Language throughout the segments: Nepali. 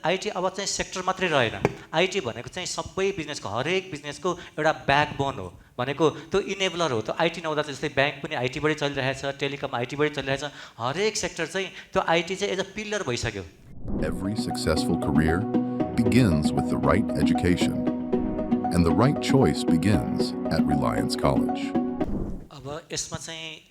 आईटी अब चाहिँ सेक्टर मात्रै रहेन। आईटी भनेको चाहिँ सबै बिजनेसको हरेक बिजनेसको एउटा ब्याकबोन हो भनेको त्यो इनेबलर हो। त्यो आईटी नहुँदा चाहिँ जस्तै ब्याङ्क पनि आईटीबाटै चलिरहेछ, टेलिकम आईटीबाटै चलिरहेछ, हरेक सेक्टर चाहिँ त्यो आईटी चाहिँ एज अ पिलर भइसक्यो। Every successful career begins with the right education, and the right choice begins at Reliance College. अब यसमा चाहिँ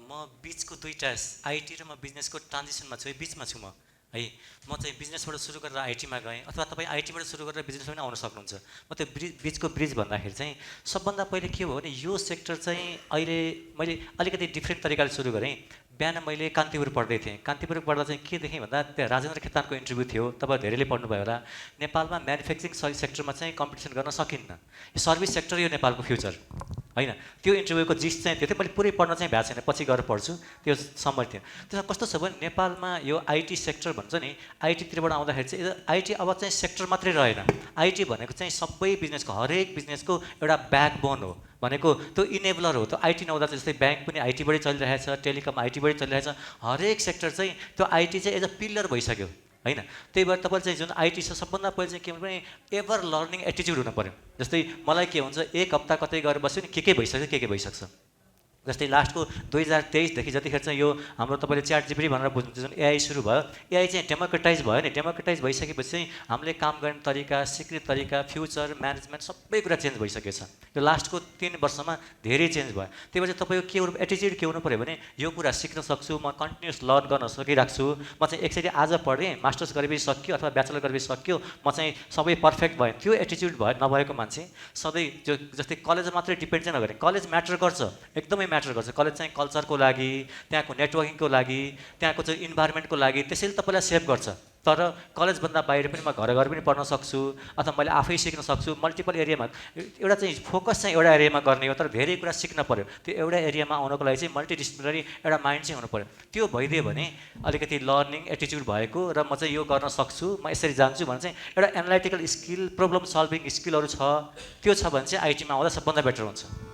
म बिचको दुईटा आईटी र म बिजनेसको ट्रान्जिसनमा छु, बिचमा छु म है। म चाहिँ बिजनेसबाट सुरु गरेर आईटीमा गएँ अथवा तपाईँ आईटीबाट सुरु गरेर बिजनेसमा पनि आउन सक्नुहुन्छ। म त्यो बिचको ब्रिज भन्दाखेरि चाहिँ सबभन्दा पहिले के भयो भने यो सेक्टर चाहिँ अहिले मैले अलिकति डिफ्रेन्ट तरिकाले सुरु गरेँ। बिहान मैले कान्तिपुर पढ्दै थिएँ। कान्तिपुर पढ्दा चाहिँ के देखेँ भन्दा त्यहाँ राजेन्द्र खेतानको इन्टरभ्यू थियो, तपाईँ धेरैले पढ्नुभयो होला। नेपालमा म्यानुफ्याक्चरिङ सेक्टरमा चाहिँ कम्पिटिसन गर्न सकिन्न, यो सर्भिस सेक्टर यो नेपालको फ्युचर होइन। त्यो इन्टरभ्यूको जिस्ट चाहिँ त्यो थियो। मैले पुरै पढ्न चाहिँ भएको छैन, पछि गएर पढ्छु, त्यो समरी थियो। त्यसमा कस्तो छ भने नेपालमा यो आईटी सेक्टर भन्छ नि, आईटीतिरबाट आउँदाखेरि चाहिँ आईटी अब चाहिँ सेक्टर मात्रै रहेन। आईटी भनेको चाहिँ सबै बिजनेसको हरेक बिजनेसको एउटा ब्याकबोन हो भनेको त्यो इनेबलर हो। त्यो आईटी नहुँदा चाहिँ जस्तै ब्याङ्क पनि आईटीबाटै चलिरहेछ, टेलिकम आईटीबाटै चलिरहेछ, हरेक सेक्टर चाहिँ त्यो आईटी चाहिँ एज अ पिलर भइसक्यो होइन। त्यही भएर तपाईँले चाहिँ जुन आईटी छ सबभन्दा पहिले चाहिँ के भने एभर लर्निङ एटिच्युड हुनु पऱ्यो। जस्तै मलाई के हुन्छ, एक हप्ता कतै गएर बस्यो नि के भइसक्छ के भइसक्छ। जस्तै लास्टको 2023देखि जतिखेर चाहिँ यो हाम्रो तपाईँले च्याट जिपिटी भनेर बुझ्नुहुन्छ जुन एआई सुरु भयो, एआई चाहिँ डेमोक्रेटाइज भयो नि। डेमोक्रेटाइज भइसकेपछि चाहिँ हामीले काम गर्ने तरिका, सिक्ने तरिका, फ्युचर म्यानेजमेन्ट सबै कुरा चेन्ज भइसकेको छ। यो लास्टको 3 वर्षमा धेरै चेन्ज भयो। त्यही भएर चाहिँ तपाईँको के हुनु एटिच्युड के हुनु पऱ्यो भने यो कुरा सिक्न सक्छु, म कन्टिन्युस लर्न गर्न सकिरहेको छु। म चाहिँ एकचोटि आज पढेँ, मास्टर्स गरेपछि सक्यो अथवा ब्याचलर गरेपछि सक्यो, म चाहिँ सबै पर्फेक्ट भयो। त्यो एटिच्युड भयो नभएको मान्छे सधैँ जो जस्तै कलेज मात्रै डिपेन्ड चाहिँ नगरे। कलेज म्याटर गर्छ, एकदमै म्याटर गर्छ। कलेज चाहिँ कल्चरको लागि, त्यहाँको नेटवर्किङको लागि, त्यहाँको चाहिँ इन्भाइरोमेन्टको लागि त्यसैले तपाईँलाई सेभ गर्छ। तर कलेजभन्दा बाहिर पनि म घर पनि पढ्न सक्छु अथवा मैले आफै सिक्न सक्छु। मल्टिपल एरियामा एउटा चाहिँ फोकस चाहिँ एउटा एरियामा गर्ने हो, तर धेरै कुरा सिक्न पऱ्यो। त्यो एउटा एरियामा आउनको लागि चाहिँ मल्टिडिसिप्लिनरी एउटा माइन्ड चाहिँ हुनु पऱ्यो। त्यो भइदियो भने अलिकति लर्निङ एटिच्युड भएको र म चाहिँ यो गर्न सक्छु, म यसरी जान्छु भने चाहिँ एउटा एनालाइटिकल स्किल, प्रब्लम सल्भिङ स्किलहरू छ, त्यो छ भने चाहिँ आईटीमा आउँदा सबभन्दा बेटर हुन्छ।